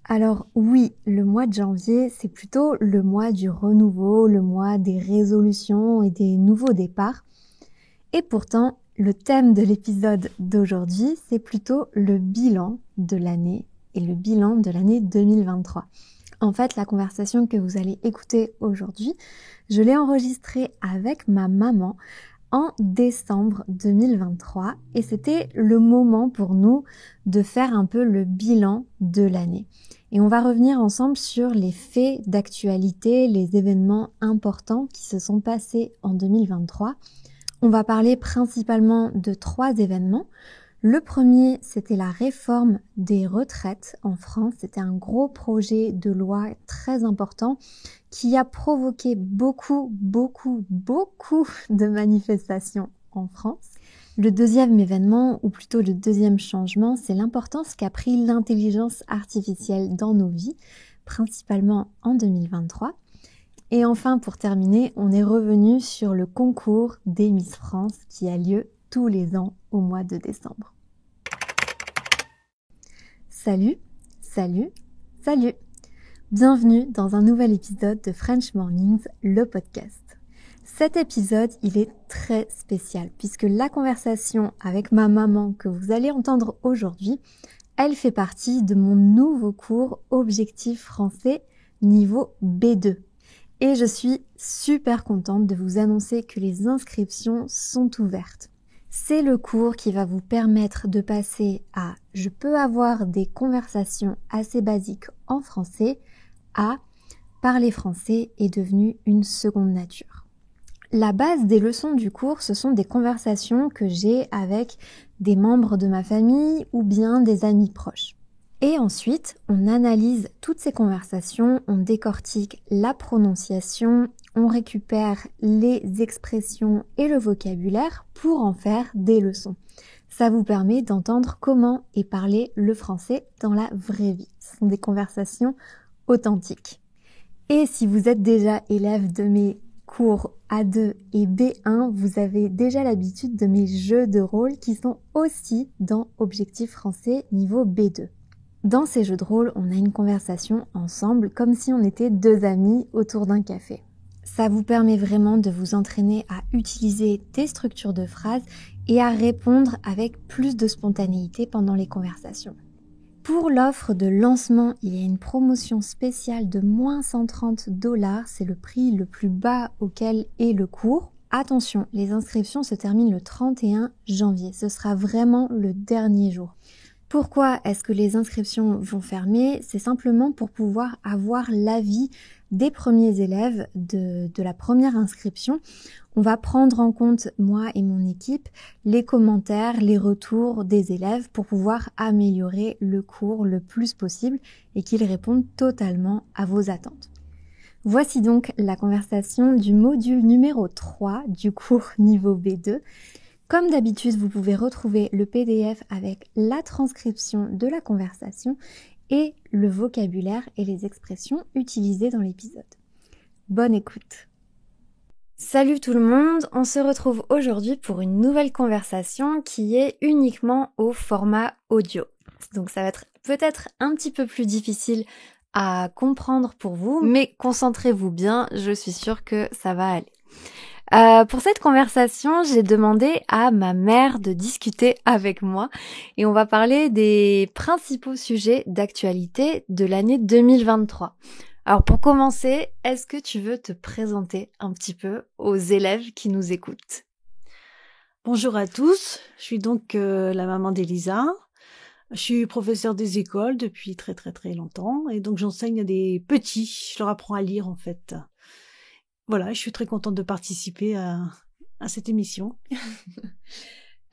Alors oui, le mois de janvier, c'est plutôt le mois du renouveau, le mois des résolutions et des nouveaux départs. Et pourtant, le thème de l'épisode d'aujourd'hui, c'est plutôt le bilan de l'année et le bilan de l'année 2023. En fait, la conversation que vous allez écouter aujourd'hui, je l'ai enregistrée avec ma maman en décembre 2023 et c'était le moment pour nous de faire un peu le bilan de l'année. Et on va revenir ensemble sur les faits d'actualité, les événements importants qui se sont passés en 2023. On va parler principalement de 3 événements. Le premier, c'était la réforme des retraites en France. C'était un gros projet de loi très important qui a provoqué beaucoup de manifestations en France. Le deuxième événement, ou plutôt le deuxième changement, c'est l'importance qu'a pris l'intelligence artificielle dans nos vies, principalement en 2023. Et enfin, pour terminer, on est revenu sur le concours des Miss France qui a lieu tous les ans au mois de décembre. Salut. Bienvenue dans un nouvel épisode de French Mornings, le podcast. Cet épisode, il est très spécial puisque la conversation avec ma maman que vous allez entendre aujourd'hui, elle fait partie de mon nouveau cours Objectif français niveau B2. Et je suis super contente de vous annoncer que les inscriptions sont ouvertes. C'est le cours qui va vous permettre de passer à « je peux avoir des conversations assez basiques en français » à « parler français est devenu une seconde nature ». La base des leçons du cours, ce sont des conversations que j'ai avec des membres de ma famille ou bien des amis proches. Et ensuite, on analyse toutes ces conversations, on décortique la prononciation, on récupère les expressions et le vocabulaire pour en faire des leçons. Ça vous permet d'entendre comment est parlé le français dans la vraie vie. Ce sont des conversations authentiques. Et si vous êtes déjà élève de mes cours A2 et B1, vous avez déjà l'habitude de mes jeux de rôle qui sont aussi dans Objectif français niveau B2. Dans ces jeux de rôle, on a une conversation ensemble comme si on était 2 amis autour d'un café. Ça vous permet vraiment de vous entraîner à utiliser des structures de phrases et à répondre avec plus de spontanéité pendant les conversations. Pour l'offre de lancement, il y a une promotion spéciale de moins $130, c'est le prix le plus bas auquel est le cours. Attention, les inscriptions se terminent le 31 janvier, ce sera vraiment le dernier jour. Pourquoi est-ce que les inscriptions vont fermer? C'est simplement pour pouvoir avoir l'avis des premiers élèves de la première inscription. On va prendre en compte, moi et mon équipe, les commentaires, les retours des élèves pour pouvoir améliorer le cours le plus possible et qu'ils répondent totalement à vos attentes. Voici donc la conversation du module numéro 3 du cours niveau B2. Comme d'habitude, vous pouvez retrouver le PDF avec la transcription de la conversation et le vocabulaire et les expressions utilisées dans l'épisode. Bonne écoute! Salut tout le monde, on se retrouve aujourd'hui pour une nouvelle conversation qui est uniquement au format audio. Donc ça va être peut-être un petit peu plus difficile à comprendre pour vous, mais concentrez-vous bien, je suis sûre que ça va aller. Pour cette conversation, j'ai demandé à ma mère de discuter avec moi et on va parler des principaux sujets d'actualité de l'année 2023. Alors pour commencer, est-ce que tu veux te présenter un petit peu aux élèves qui nous écoutent? Bonjour à tous, je suis donc la maman d'Elisa. Je suis professeure des écoles depuis très longtemps et donc j'enseigne à des petits, je leur apprends à lire en fait. Voilà, je suis très contente de participer à cette émission.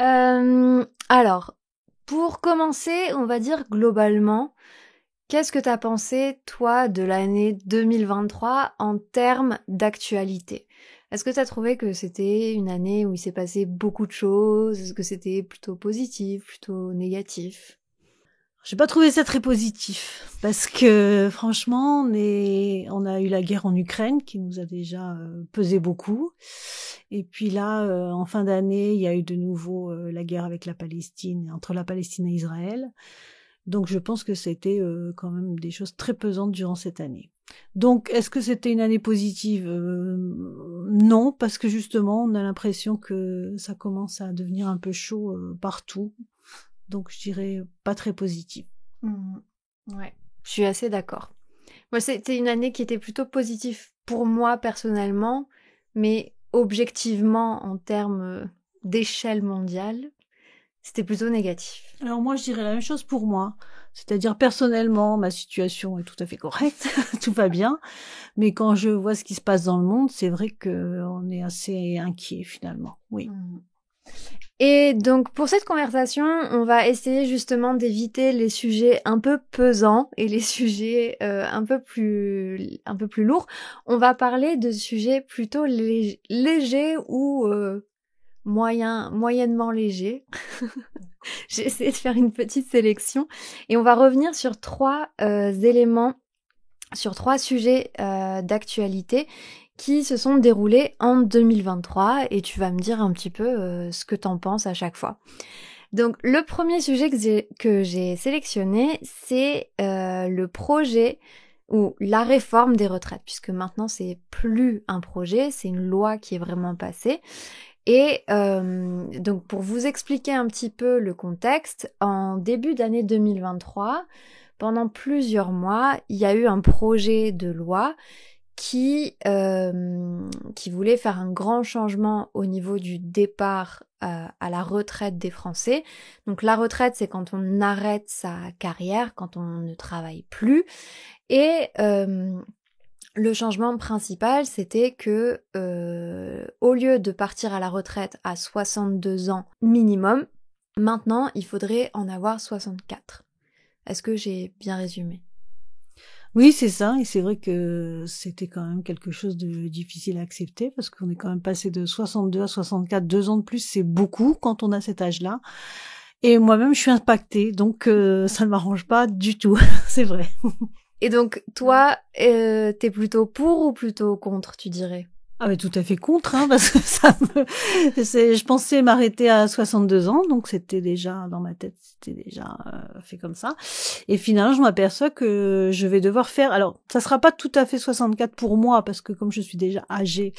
Alors, pour commencer, on va dire globalement, qu'est-ce que tu as pensé, toi, de l'année 2023 en termes d'actualité? Est-ce que tu as trouvé que c'était une année où il s'est passé beaucoup de choses? Est-ce que c'était plutôt positif, plutôt négatif? J'ai pas trouvé ça très positif parce que franchement, on a eu la guerre en Ukraine qui nous a déjà pesé beaucoup. Et puis là, en fin d'année, il y a eu de nouveau la guerre avec la Palestine, entre la Palestine et Israël. Donc je pense que c'était quand même des choses très pesantes durant cette année. Donc est-ce que c'était une année positive? Non, parce que justement on a l'impression que ça commence à devenir un peu chaud partout. Donc je dirais pas très positive. Ouais, je suis assez d'accord. Moi, c'était une année qui était plutôt positive pour moi personnellement, mais objectivement, en termes d'échelle mondiale, c'était plutôt négatif. Alors moi, je dirais la même chose pour moi. C'est-à-dire personnellement, ma situation est tout à fait correcte, tout va bien. Mais quand je vois ce qui se passe dans le monde, c'est vrai qu'on est assez inquiet finalement. Oui. Et donc pour cette conversation, on va essayer justement d'éviter les sujets un peu pesants et les sujets un peu plus lourds. On va parler de sujets plutôt légers ou moyennement légers. J'ai essayé de faire une petite sélection et on va revenir sur trois éléments, sur trois sujets d'actualité qui se sont déroulés en 2023 et tu vas me dire un petit peu ce que t'en penses à chaque fois. Donc le premier sujet que j'ai sélectionné, c'est le projet ou la réforme des retraites, puisque maintenant c'est plus un projet, c'est une loi qui est vraiment passée. Et donc pour vous expliquer un petit peu le contexte, en début d'année 2023, pendant plusieurs mois, il y a eu un projet de loi qui voulait faire un grand changement au niveau du départ à la retraite des Français. Donc la retraite, c'est quand on arrête sa carrière, quand on ne travaille plus. Et le changement principal, c'était que au lieu de partir à la retraite à 62 ans minimum, maintenant, il faudrait en avoir 64. Est-ce que j'ai bien résumé ? Oui, c'est ça, et c'est vrai que c'était quand même quelque chose de difficile à accepter, parce qu'on est quand même passé de 62 à 64, 2 ans de plus, c'est beaucoup quand on a cet âge-là. Et moi-même, je suis impactée, donc ça ne m'arrange pas du tout, c'est vrai. Et donc, toi, t'es plutôt pour ou plutôt contre, tu dirais ? Ah mais tout à fait contre, hein, parce que je pensais m'arrêter à 62 ans, donc c'était déjà dans ma tête, c'était déjà fait comme ça. Et finalement, je m'aperçois que je vais devoir faire. Alors, ça sera pas tout à fait 64 pour moi, parce que comme je suis déjà âgée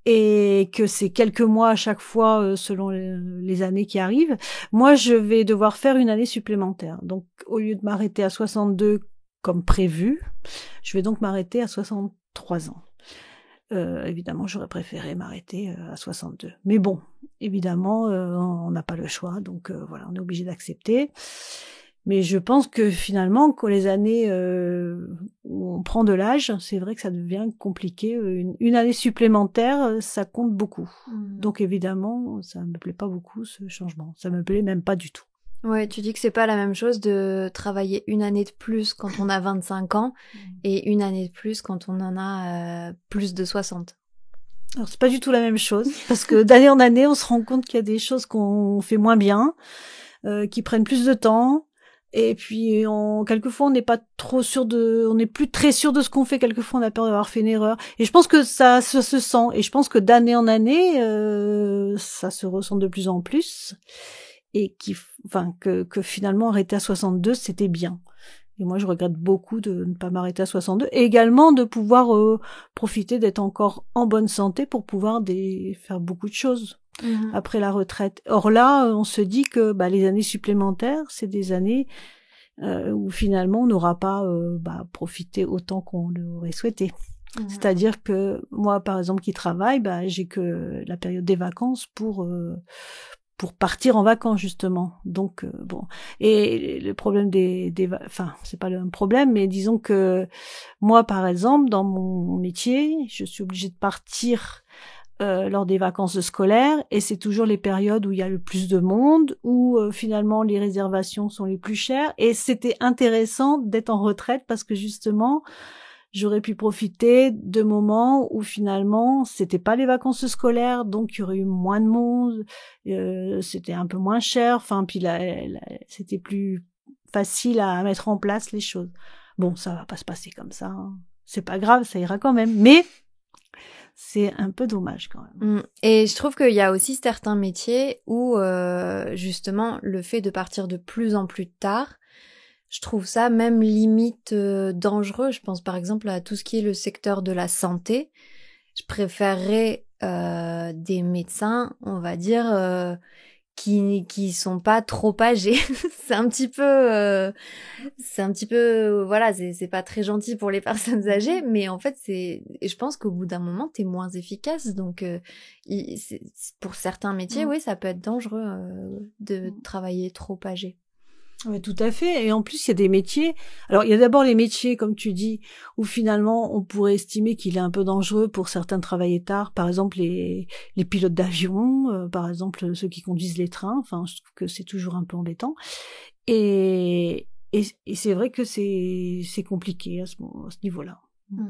et que c'est quelques mois à chaque fois selon les années qui arrivent, moi je vais devoir faire une année supplémentaire. Donc, au lieu de m'arrêter à 62 comme prévu, je vais donc m'arrêter à 63 ans. Évidemment, j'aurais préféré m'arrêter à 62. Mais bon, évidemment, on n'a pas le choix, donc voilà, on est obligé d'accepter. Mais je pense que finalement, quand les années où on prend de l'âge, c'est vrai que ça devient compliqué. Une année supplémentaire, ça compte beaucoup. Donc évidemment, ça me plaît pas beaucoup ce changement. Ça me plaît même pas du tout. Ouais, tu dis que c'est pas la même chose de travailler une année de plus quand on a 25 ans et une année de plus quand on en a plus de 60. Alors c'est pas du tout la même chose, parce que d'année en année, on se rend compte qu'il y a des choses qu'on fait moins bien, qui prennent plus de temps, et puis quelquefois on n'est pas trop sûr on n'est plus très sûr de ce qu'on fait, quelquefois on a peur d'avoir fait une erreur, et je pense que ça se sent, et je pense que d'année en année, ça se ressent de plus en plus. Et que finalement arrêter à 62 c'était bien. Et moi je regrette beaucoup de ne pas m'arrêter à 62 et également de pouvoir profiter d'être encore en bonne santé pour pouvoir faire beaucoup de choses après la retraite. Or là on se dit que les années supplémentaires c'est des années où finalement on n'aura pas profité autant qu'on l'aurait souhaité. C'est-à-dire que moi par exemple qui travaille, j'ai que la période des vacances pour partir en vacances justement. Donc bon, et le problème c'est pas le problème, mais disons que moi par exemple dans mon métier, je suis obligée de partir lors des vacances scolaires, et c'est toujours les périodes où il y a le plus de monde, où finalement les réservations sont les plus chères, et c'était intéressant d'être en retraite parce que justement j'aurais pu profiter de moments où finalement c'était pas les vacances scolaires, donc il y aurait eu moins de monde, c'était un peu moins cher, puis c'était plus facile à mettre en place les choses. Bon, ça va pas se passer comme ça, hein. C'est pas grave, ça ira quand même, mais c'est un peu dommage quand même. Et je trouve qu'il y a aussi certains métiers où justement le fait de partir de plus en plus tard je trouve ça même limite dangereux. Je pense par exemple à tout ce qui est le secteur de la santé. Je préférerais des médecins, on va dire, qui sont pas trop âgés. C'est un petit peu voilà, c'est pas très gentil pour les personnes âgées, mais en fait je pense qu'au bout d'un moment t'es moins efficace, donc pour certains métiers, oui, ça peut être dangereux de travailler trop âgé. Oui, tout à fait. Et en plus, il y a des métiers. Alors, il y a d'abord les métiers, comme tu dis, où finalement, on pourrait estimer qu'il est un peu dangereux pour certains de travailler tard. Par exemple, les pilotes d'avion, par exemple, ceux qui conduisent les trains. Enfin, je trouve que c'est toujours un peu embêtant. Et c'est vrai que c'est compliqué à ce niveau-là. Mmh.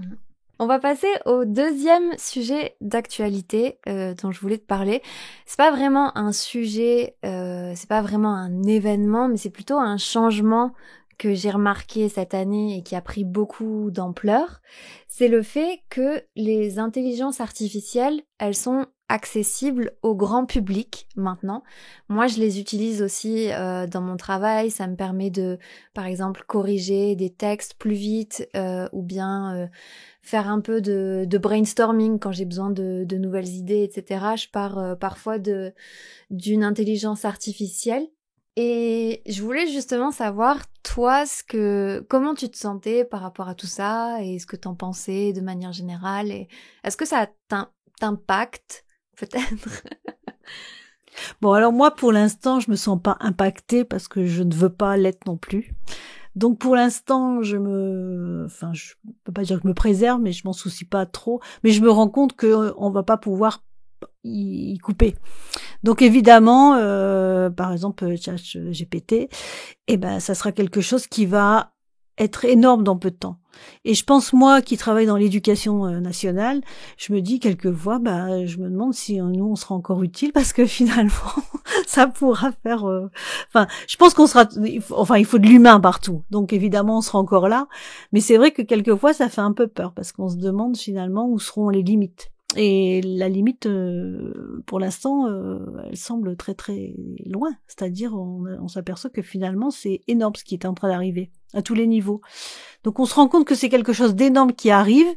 On va passer au deuxième sujet d'actualité dont je voulais te parler. C'est pas vraiment un sujet, c'est pas vraiment un événement, mais c'est plutôt un changement que j'ai remarqué cette année et qui a pris beaucoup d'ampleur. C'est le fait que les intelligences artificielles, elles sont accessibles au grand public maintenant. Moi, je les utilise aussi dans mon travail. Ça me permet de, par exemple, corriger des textes plus vite ou bien faire un peu de brainstorming quand j'ai besoin de nouvelles idées, etc. Je pars parfois d'une intelligence artificielle. Et je voulais justement savoir, toi, comment tu te sentais par rapport à tout ça et ce que t'en pensais de manière générale. Et est-ce que ça t'impacte, peut-être? Bon, alors moi, pour l'instant, je me sens pas impactée parce que je ne veux pas l'être non plus. Donc pour l'instant, je peux pas dire que je me préserve, mais je m'en soucie pas trop. Mais je me rends compte que on va pas pouvoir y couper. Donc évidemment, par exemple, ChatGPT, ça sera quelque chose qui va être énorme dans peu de temps. Et je pense, moi, qui travaille dans l'éducation nationale, je me dis quelquefois, je me demande si nous, on sera encore utile parce que finalement, ça pourra faire... je pense qu'on sera... il faut de l'humain partout. Donc évidemment, on sera encore là. Mais c'est vrai que quelquefois, ça fait un peu peur parce qu'on se demande finalement où seront les limites. Et la limite, pour l'instant, elle semble très très loin. C'est-à-dire, on s'aperçoit que finalement, c'est énorme ce qui est en train d'arriver à tous les niveaux. Donc, on se rend compte que c'est quelque chose d'énorme qui arrive,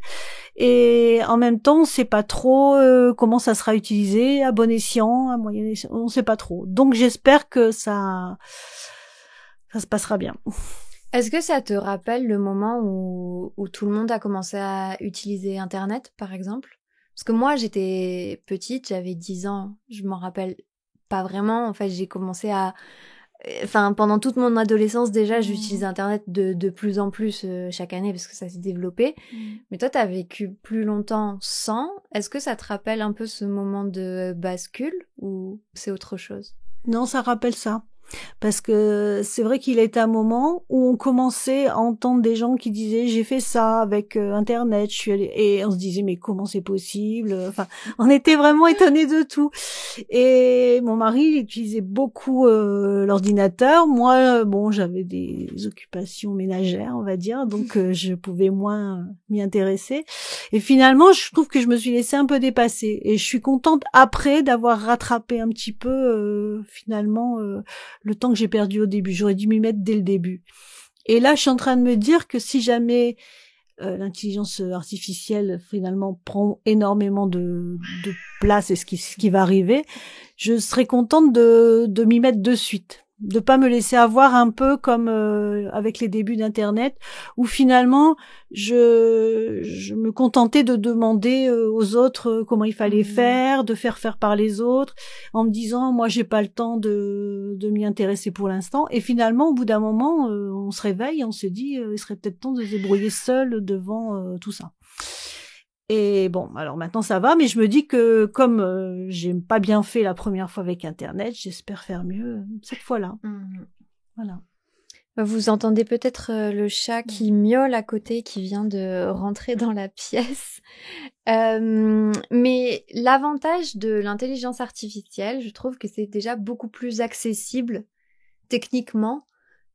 et en même temps, on sait pas trop comment ça sera utilisé, à bon escient, à moyen escient, on sait pas trop. Donc, j'espère que ça se passera bien. Est-ce que ça te rappelle le moment où tout le monde a commencé à utiliser Internet, par exemple ? Parce que moi, j'étais petite, j'avais 10 ans, je m'en rappelle pas vraiment. En fait, j'ai commencé pendant toute mon adolescence, déjà, j'utilisais Internet de plus en plus chaque année parce que ça s'est développé. Mais toi, t'as vécu plus longtemps sans. Est-ce que ça te rappelle un peu ce moment de bascule ou c'est autre chose ? Non, ça rappelle ça. Parce que c'est vrai qu'il était un moment où on commençait à entendre des gens qui disaient j'ai fait ça avec Internet, je suis allée... et on se disait mais comment c'est possible, on était vraiment étonnés de tout. Et mon mari il utilisait beaucoup l'ordinateur, moi j'avais des occupations ménagères on va dire, donc je pouvais moins m'y intéresser, et finalement je trouve que je me suis laissée un peu dépasser, et je suis contente après d'avoir rattrapé un petit peu finalement le temps que j'ai perdu au début. J'aurais dû m'y mettre dès le début. Et là, je suis en train de me dire que si jamais l'intelligence artificielle finalement prend énormément de place, et ce qui va arriver, je serais contente de m'y mettre de suite. De pas me laisser avoir un peu comme avec les débuts d'Internet, où finalement je me contentais de demander aux autres comment il fallait faire, de faire par les autres, en me disant moi j'ai pas le temps de m'y intéresser pour l'instant. Et finalement au bout d'un moment on se réveille et on se dit il serait peut-être temps de se débrouiller seul devant tout ça. Et bon, alors maintenant ça va, mais je me dis que comme j'ai pas bien fait la première fois avec Internet, j'espère faire mieux cette fois-là. Voilà. Vous entendez peut-être le chat qui miaule à côté, qui vient de rentrer dans la pièce. Mais l'avantage de l'intelligence artificielle, je trouve que c'est déjà beaucoup plus accessible techniquement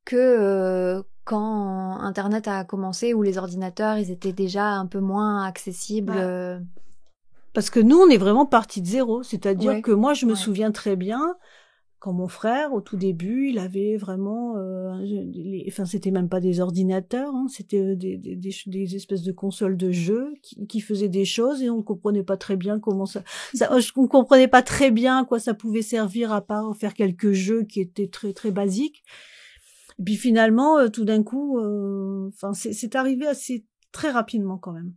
que quand Internet a commencé, où les ordinateurs, ils étaient déjà un peu moins accessibles. Parce que nous, on est vraiment parti de zéro. C'est-à-dire que moi, je me souviens très bien, Quand mon frère, au tout début, il avait vraiment, c'était même pas des ordinateurs, hein, c'était des espèces de consoles de jeux qui faisaient des choses et on comprenait pas très bien on comprenait pas très bien à quoi ça pouvait servir à part faire quelques jeux qui étaient très très basiques. Et puis finalement, tout d'un coup, c'est arrivé assez très rapidement quand même.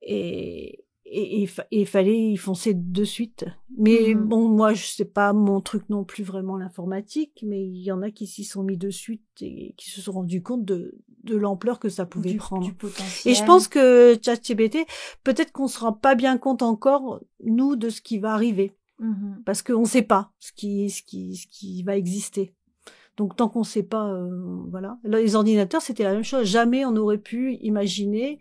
Et il fallait y foncer de suite. Mais bon, moi, c'est pas mon truc non plus vraiment l'informatique, mais il y en a qui s'y sont mis de suite et qui se sont rendus compte de l'ampleur que ça pouvait prendre. Du potentiel. Et je pense que ChatGPT, peut-être qu'on se rend pas bien compte encore, nous, de ce qui va arriver. Parce qu'on sait pas ce qui va exister. Donc, tant qu'on sait pas, voilà. Les ordinateurs, c'était la même chose. Jamais on aurait pu imaginer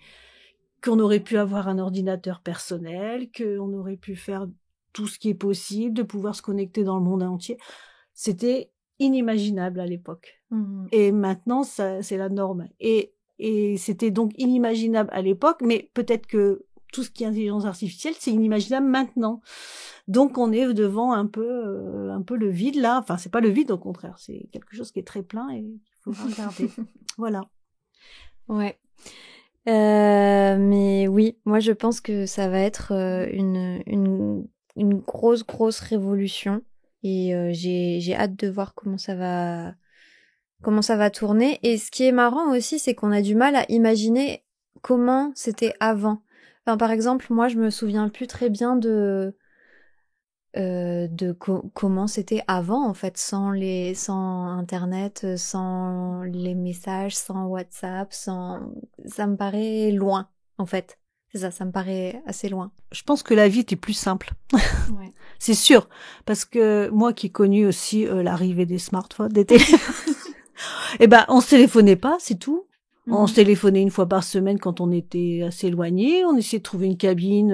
qu'on aurait pu avoir un ordinateur personnel, qu'on aurait pu faire tout ce qui est possible, de pouvoir se connecter dans le monde entier. C'était inimaginable à l'époque. Et maintenant, c'est la norme. Et c'était donc inimaginable à l'époque, mais peut-être que tout ce qui est intelligence artificielle, c'est inimaginable maintenant. Donc, on est devant un peu le vide, là. Enfin, c'est pas le vide, au contraire. C'est quelque chose qui est très plein et il faudra regarder. Voilà. Ouais. Mais oui, moi je pense que ça va être une grosse révolution et j'ai hâte de voir comment ça va tourner. Et ce qui est marrant aussi, c'est qu'on a du mal à imaginer comment c'était avant. Enfin, par exemple, moi je me souviens plus très bien de comment c'était avant, en fait, sans internet, sans les messages, sans WhatsApp, ça me paraît loin, en fait. C'est ça, ça me paraît assez loin. Je pense que la vie était plus simple. Ouais. C'est sûr, parce que moi qui ai connu aussi l'arrivée des smartphones, des téléphones, on se téléphonait pas, c'est tout. On se téléphonait une fois par semaine quand on était assez éloigné. On essayait de trouver une cabine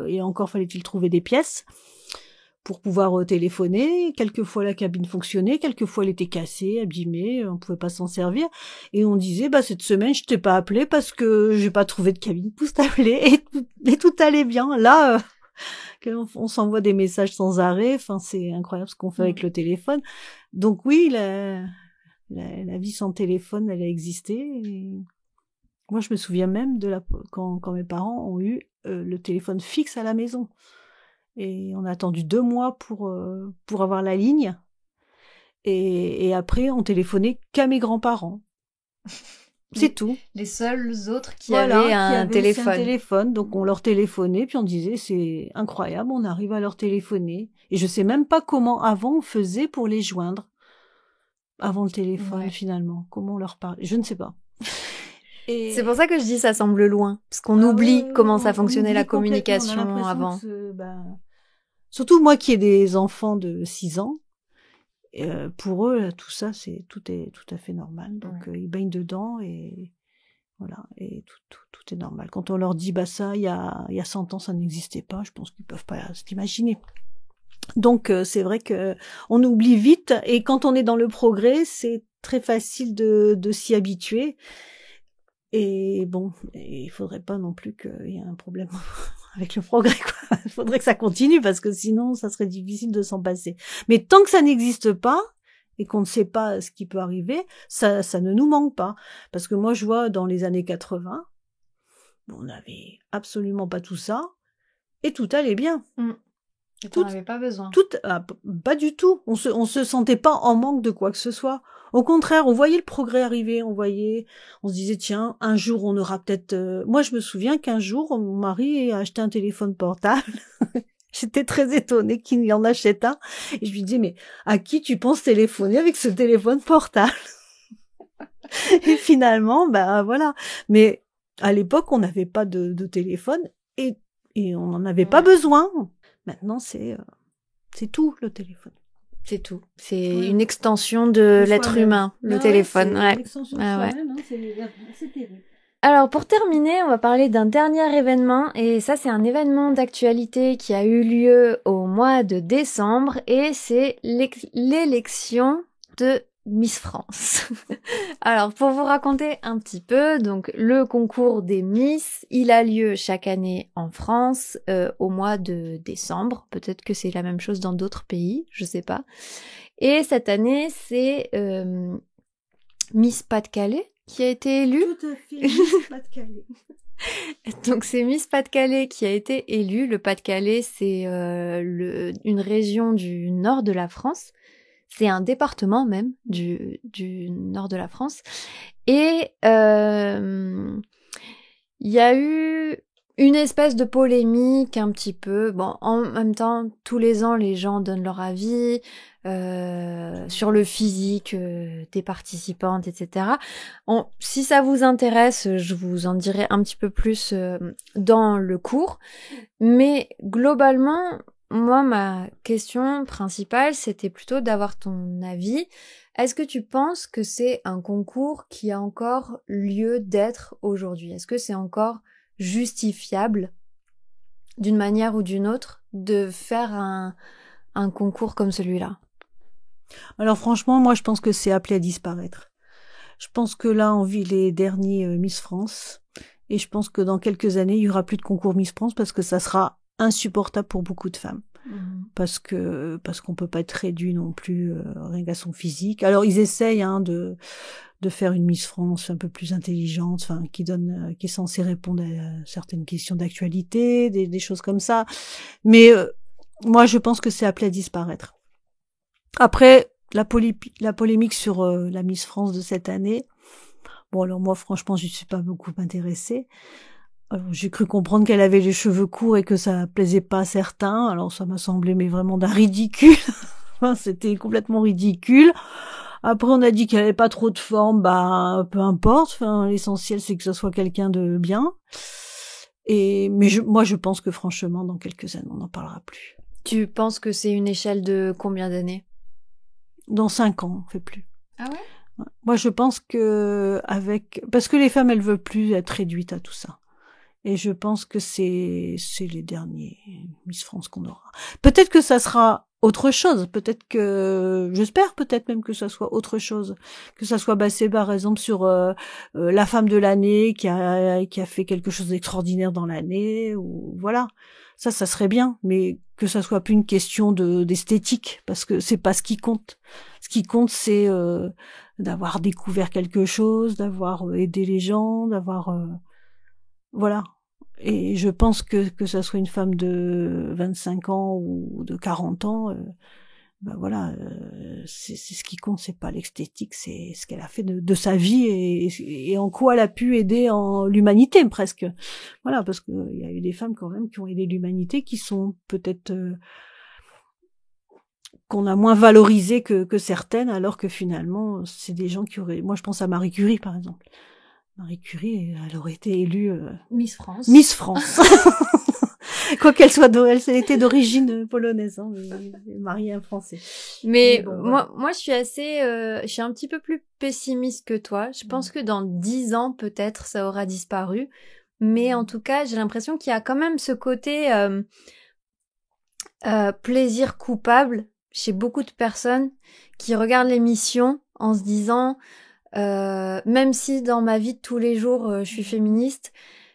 et encore fallait-il trouver des pièces pour pouvoir téléphoner. Quelquefois la cabine fonctionnait, quelquefois elle était cassée, abîmée, on pouvait pas s'en servir. Et on disait cette semaine je t'ai pas appelé parce que j'ai pas trouvé de cabine pour t'appeler et tout allait bien. Là, on s'envoie des messages sans arrêt. Enfin, c'est incroyable ce qu'on fait avec le téléphone. Donc oui, la vie sans téléphone, elle a existé. Et moi, je me souviens même quand mes parents ont eu le téléphone fixe à la maison. Et on a attendu 2 mois pour avoir la ligne. Et après, on téléphonait qu'à mes grands-parents. C'est tout. Les seuls autres qui avaient un téléphone. Donc on leur téléphonait, puis on disait c'est incroyable, on arrive à leur téléphoner. Et je sais même pas comment avant on faisait pour les joindre. Avant le téléphone, finalement. Comment on leur parlait. Je ne sais pas. Et c'est pour ça que je dis ça semble loin. Parce qu'on oublie comment ça fonctionnait la communication avant. Surtout moi qui ai des enfants de 6 ans. Pour eux, tout ça, tout est tout à fait normal. Donc, ils baignent dedans et voilà. Et tout est normal. Quand on leur dit, ça, il y a 100 ans, ça n'existait pas, je pense qu'ils peuvent pas s'imaginer. Donc c'est vrai que on oublie vite et quand on est dans le progrès, c'est très facile de s'y habituer. Et bon, il faudrait pas non plus qu'il y ait un problème avec le progrès, quoi. Il faudrait que ça continue parce que sinon ça serait difficile de s'en passer. Mais tant que ça n'existe pas et qu'on ne sait pas ce qui peut arriver, ça ne nous manque pas. Parce que moi je vois dans les années 80, on n'avait absolument pas tout ça et tout allait bien. On n'avait pas besoin. Pas du tout. On se sentait pas en manque de quoi que ce soit. Au contraire, on voyait le progrès arriver, on se disait tiens, un jour on aura peut-être. Moi, je me souviens qu'un jour mon mari a acheté un téléphone portable. J'étais très étonnée qu'il y en achète un. Et je lui dis mais à qui tu penses téléphoner avec ce téléphone portable? Et finalement, voilà. Mais à l'époque, on n'avait pas de téléphone et on n'en avait pas besoin. Maintenant, c'est tout, le téléphone. C'est tout. C'est une extension de l'être humain, le téléphone. C'est une extension de soi-même, c'est terrible. Alors, pour terminer, on va parler d'un dernier événement. Et ça, c'est un événement d'actualité qui a eu lieu au mois de décembre. Et c'est l'élection de Miss France. Alors, pour vous raconter un petit peu, donc le concours des Miss, il a lieu chaque année en France au mois de décembre. Peut-être que c'est la même chose dans d'autres pays, je sais pas. Et cette année, c'est Miss Pas-de-Calais qui a été élue. Tout à fait, Miss Pas-de-Calais. Donc c'est Miss Pas-de-Calais qui a été élue. Le Pas-de-Calais, c'est une région du nord de la France. C'est un département même du nord de la France. Et il y a eu une espèce de polémique un petit peu. Bon, en même temps, tous les ans, les gens donnent leur avis sur le physique des participantes, etc. Si ça vous intéresse, je vous en dirai un petit peu plus dans le cours. Mais globalement, moi, ma question principale, c'était plutôt d'avoir ton avis. Est-ce que tu penses que c'est un concours qui a encore lieu d'être aujourd'hui? Est-ce que c'est encore justifiable, d'une manière ou d'une autre, de faire un concours comme celui-là? Alors franchement, moi je pense que c'est appelé à disparaître. Je pense que là, on vit les derniers Miss France. Et je pense que dans quelques années, il y aura plus de concours Miss France parce que ça sera insupportable pour beaucoup de femmes. Parce qu'on peut pas être réduit non plus rien qu'à son physique. Alors ils essayent de faire une Miss France un peu plus intelligente, enfin qui est censée répondre à certaines questions d'actualité, des choses comme ça. Mais moi je pense que c'est appelé à disparaître. Après la polémique sur la Miss France de cette année. Bon alors moi franchement je suis pas beaucoup intéressée. Alors, j'ai cru comprendre qu'elle avait les cheveux courts et que ça plaisait pas à certains. Alors ça m'a semblé mais vraiment d'un ridicule. Enfin, c'était complètement ridicule. Après on a dit qu'elle avait pas trop de forme, bah peu importe. Enfin l'essentiel c'est que ce soit quelqu'un de bien. Mais moi je pense que franchement dans quelques années on n'en parlera plus. Tu penses que c'est une échelle de combien d'années? Dans 5 ans on fait plus. Ah ouais? Moi je pense que parce que les femmes elles veulent plus être réduites à tout ça. Et je pense que c'est les derniers Miss France qu'on aura. Peut-être que ça sera autre chose. J'espère peut-être même que ça soit autre chose. Que ça soit basé par exemple sur la femme de l'année qui a fait quelque chose d'extraordinaire dans l'année ou voilà. Ça serait bien, mais que ça soit plus une question d'esthétique parce que c'est pas ce qui compte. Ce qui compte c'est d'avoir découvert quelque chose, d'avoir aidé les gens, d'avoir voilà. Et je pense que ça soit une femme de 25 ans ou de 40 ans, voilà, c'est ce qui compte, c'est pas l'esthétique, c'est ce qu'elle a fait de sa vie et en quoi elle a pu aider l'humanité presque. Voilà, parce que il y a eu des femmes quand même qui ont aidé l'humanité, qui sont peut-être qu'on a moins valorisé que certaines, alors que finalement c'est des gens qui auraient. Moi, je pense à Marie Curie par exemple. Marie Curie, elle aurait été élue Miss France. Miss France. Quoi qu'elle soit, elle était d'origine polonaise, hein, mais mariée à un Français. Mais bon, voilà. moi, je suis je suis un petit peu plus pessimiste que toi. Je pense que dans 10 ans, peut-être, ça aura disparu. Mais en tout cas, j'ai l'impression qu'il y a quand même ce côté plaisir coupable chez beaucoup de personnes qui regardent l'émission en se disant... même si dans ma vie de tous les jours je suis féministe,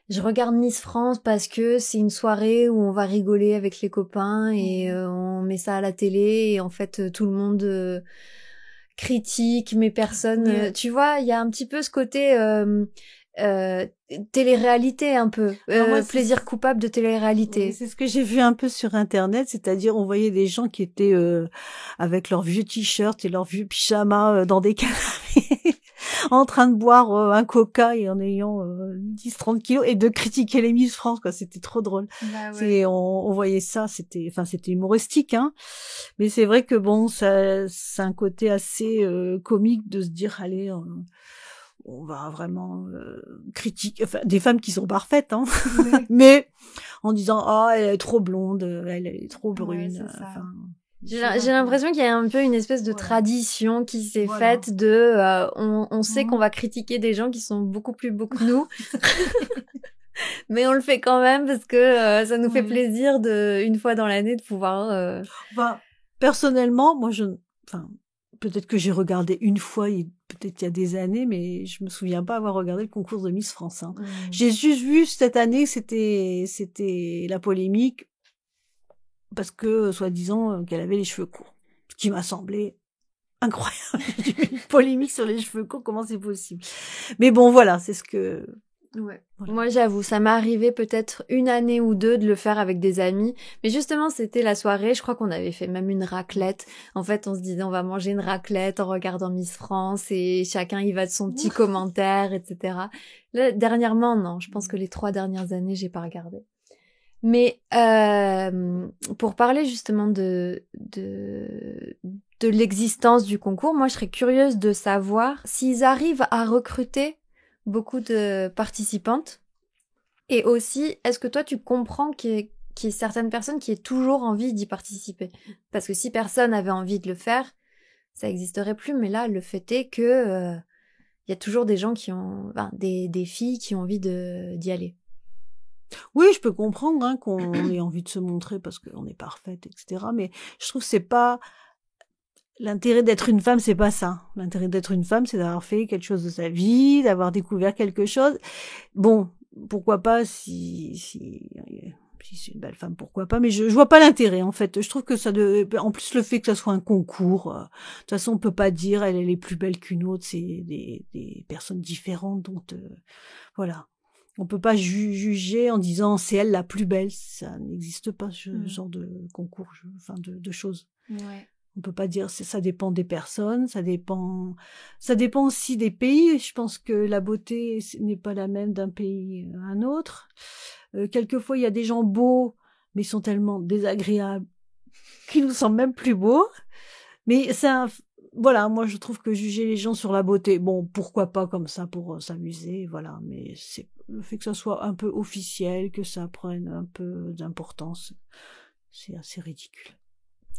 je regarde Miss France parce que c'est une soirée où on va rigoler avec les copains et on met ça à la télé et en fait tout le monde critique mais personne tu vois, il y a un petit peu ce côté télé-réalité un peu, plaisir coupable de télé-réalité. Oui, c'est ce que j'ai vu un peu sur internet, c'est-à-dire on voyait des gens qui étaient avec leurs vieux t-shirts et leurs vieux pyjamas dans des canapés en train de boire un coca et en ayant 10-30 kilos et de critiquer les Miss France, quoi. C'était trop drôle. Bah ouais. On voyait ça, c'était humoristique, hein. Mais c'est vrai que bon, c'est un côté assez comique de se dire, allez, on va vraiment critiquer, enfin, des femmes qui sont parfaites, hein. Ouais. Mais en disant, elle est trop blonde, elle est trop brune. Ouais, j'ai l'impression qu'il y a un peu une espèce de tradition qui s'est faite de on sait qu'on va critiquer des gens qui sont beaucoup plus beaux que nous. Mais on le fait quand même parce que ça nous fait plaisir une fois dans l'année de pouvoir personnellement, moi peut-être que j'ai regardé une fois, peut-être il y a des années, mais je me souviens pas avoir regardé le concours de Miss France. Hein. J'ai juste vu cette année, c'était la polémique parce que soi-disant qu'elle avait les cheveux courts, ce qui m'a semblé incroyable. Une polémique sur les cheveux courts, comment c'est possible? Mais bon, voilà, c'est ce que... Ouais. Voilà. Moi, j'avoue, ça m'est arrivé peut-être une année ou deux de le faire avec des amis. Mais justement, c'était la soirée. Je crois qu'on avait fait même une raclette. En fait, on se disait, on va manger une raclette en regardant Miss France et chacun y va de son petit commentaire, etc. Là, dernièrement, non. Je pense que les 3 dernières années, j'ai pas regardé. Mais pour parler justement de l'existence du concours, moi, je serais curieuse de savoir s'ils arrivent à recruter beaucoup de participantes. Et aussi, est-ce que toi, tu comprends qu'il y ait certaines personnes qui aient toujours envie d'y participer? Parce que si personne avait envie de le faire, ça n'existerait plus. Mais là, le fait est que y a toujours des gens qui ont... des filles qui ont envie d'y aller. Oui, je peux comprendre hein, qu'on ait envie de se montrer parce qu'on est parfaite, etc. Mais je trouve que c'est pas... L'intérêt d'être une femme, c'est pas ça. L'intérêt d'être une femme, c'est d'avoir fait quelque chose de sa vie, d'avoir découvert quelque chose. Bon, pourquoi pas si c'est une belle femme, pourquoi pas. Mais je vois pas l'intérêt, en fait. Je trouve que en plus, le fait que ça soit un concours, de toute façon, on peut pas dire elle est plus belle qu'une autre. C'est des personnes différentes, donc voilà. On peut pas juger en disant c'est elle la plus belle. Ça n'existe pas ce genre de concours, de choses. Ouais. On peut pas dire ça dépend des personnes, ça dépend aussi des pays. Je pense que la beauté n'est pas la même d'un pays à un autre. Quelquefois il y a des gens beaux, mais ils sont tellement désagréables qu'ils nous semblent même plus beaux. Mais voilà, moi je trouve que juger les gens sur la beauté, bon, pourquoi pas comme ça pour s'amuser, voilà, mais c'est le fait que ça soit un peu officiel, que ça prenne un peu d'importance, c'est assez ridicule.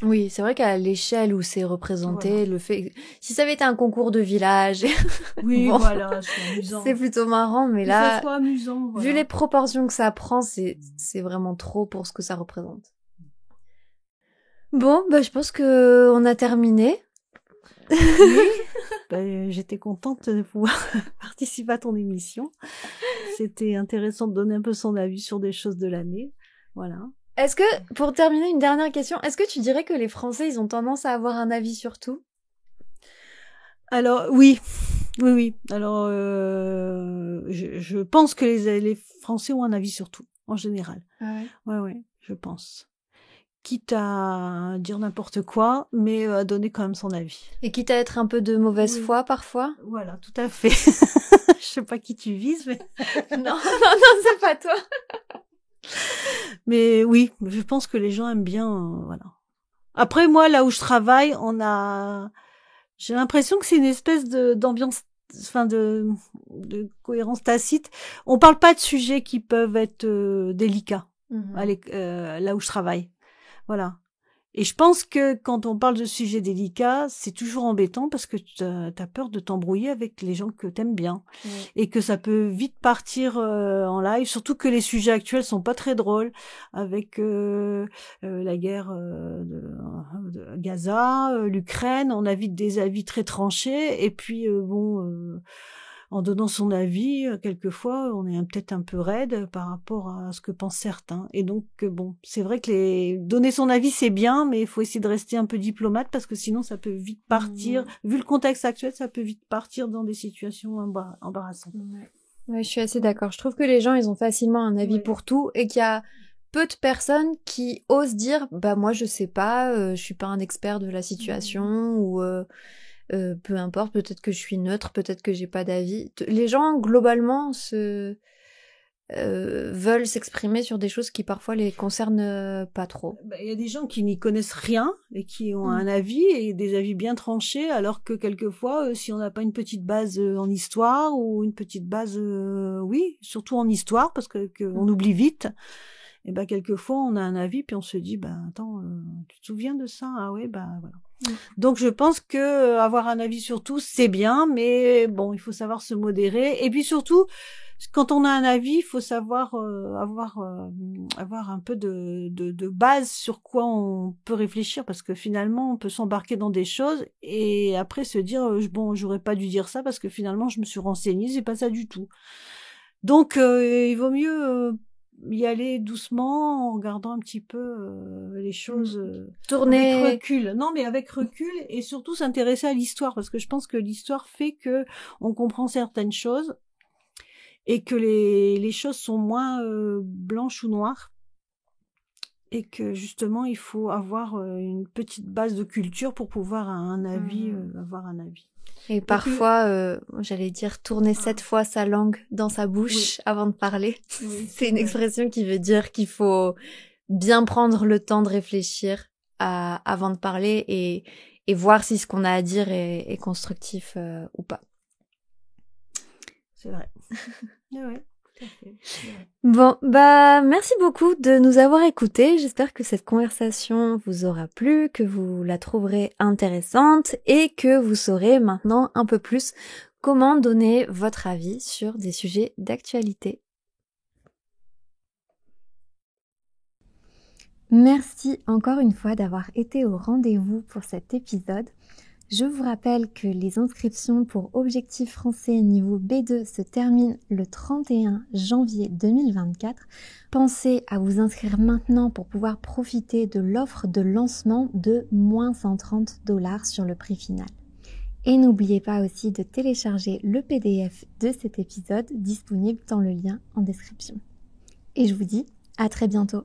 Oui, c'est vrai qu'à l'échelle où c'est représenté, le fait... Si ça avait été un concours de village... Oui, bon, voilà, c'est amusant. C'est plutôt marrant, mais là... Que ça soit amusant, voilà. Vu les proportions que ça prend, c'est vraiment trop pour ce que ça représente. Bon, je pense que on a terminé. Oui. J'étais contente de pouvoir participer à ton émission. C'était intéressant de donner un peu son avis sur des choses de l'année. Voilà. Est-ce que, pour terminer, une dernière question, est-ce que tu dirais que les Français, ils ont tendance à avoir un avis sur tout? Alors, oui. Alors, je pense que les Français ont un avis sur tout, en général. Ah ouais? Ouais, je pense. Quitte à dire n'importe quoi, mais à donner quand même son avis. Et quitte à être un peu de mauvaise foi, parfois? Voilà, tout à fait. Je sais pas qui tu vises, mais... Non, c'est pas toi. Mais oui, je pense que les gens aiment bien, voilà. Après, moi, là où je travaille, j'ai l'impression que c'est une espèce d'ambiance, de cohérence tacite. On parle pas de sujets qui peuvent être délicats, là où je travaille. Voilà. Et je pense que quand on parle de sujets délicats, c'est toujours embêtant parce que t'as peur de t'embrouiller avec les gens que t'aimes bien. Et que ça peut vite partir en live, surtout que les sujets actuels sont pas très drôles avec la guerre de Gaza, l'Ukraine. On a vite des avis très tranchés et puis en donnant son avis, quelquefois, on est peut-être un peu raide par rapport à ce que pensent certains. Et donc, bon, c'est vrai que donner son avis, c'est bien, mais il faut essayer de rester un peu diplomate parce que sinon, ça peut vite partir. Vu le contexte actuel, ça peut vite partir dans des situations embarrassantes. Ouais, je suis assez d'accord. Je trouve que les gens, ils ont facilement un avis pour tout et qu'il y a peu de personnes qui osent dire, moi, je sais pas, je suis pas un expert de la situation ou... peu importe, peut-être que je suis neutre, peut-être que j'ai pas d'avis. Les gens, globalement, veulent s'exprimer sur des choses qui parfois les concernent pas trop. Il y a des gens qui n'y connaissent rien et qui ont un avis et des avis bien tranchés, alors que quelquefois, si on n'a pas une petite base en histoire ou une petite base, surtout en histoire, parce que on oublie vite, et quelquefois on a un avis puis on se dit, attends, tu te souviens de ça? Ah ouais, voilà. Donc je pense que avoir un avis sur tout, c'est bien, mais bon, il faut savoir se modérer. Et puis surtout, Quand on a un avis, il faut savoir avoir un peu de base sur quoi on peut réfléchir, parce que finalement, on peut s'embarquer dans des choses et après se dire bon, j'aurais pas dû dire ça parce que finalement, je me suis renseignée, c'est pas ça du tout. Donc, il vaut mieux y aller doucement en regardant un petit peu les choses avec recul. Non, mais avec recul et surtout s'intéresser à l'histoire, parce que je pense que l'histoire fait que on comprend certaines choses et que les choses sont moins blanches ou noires, et que justement il faut avoir une petite base de culture pour pouvoir avoir un avis. Et parfois, j'allais dire tourner 7 fois sa langue dans sa bouche avant de parler. Oui, c'est une expression qui veut dire qu'il faut bien prendre le temps de réfléchir avant de parler et voir si ce qu'on a à dire est constructif ou pas. C'est vrai. Ouais. Tout à fait. Ouais. Bon, merci beaucoup de nous avoir écoutés. J'espère que cette conversation vous aura plu, que vous la trouverez intéressante et que vous saurez maintenant un peu plus comment donner votre avis sur des sujets d'actualité. Merci encore une fois d'avoir été au rendez-vous pour cet épisode. Je vous rappelle que les inscriptions pour Objectif Français niveau B2 se terminent le 31 janvier 2024. Pensez à vous inscrire maintenant pour pouvoir profiter de l'offre de lancement de moins $130 sur le prix final. Et n'oubliez pas aussi de télécharger le PDF de cet épisode disponible dans le lien en description. Et je vous dis à très bientôt.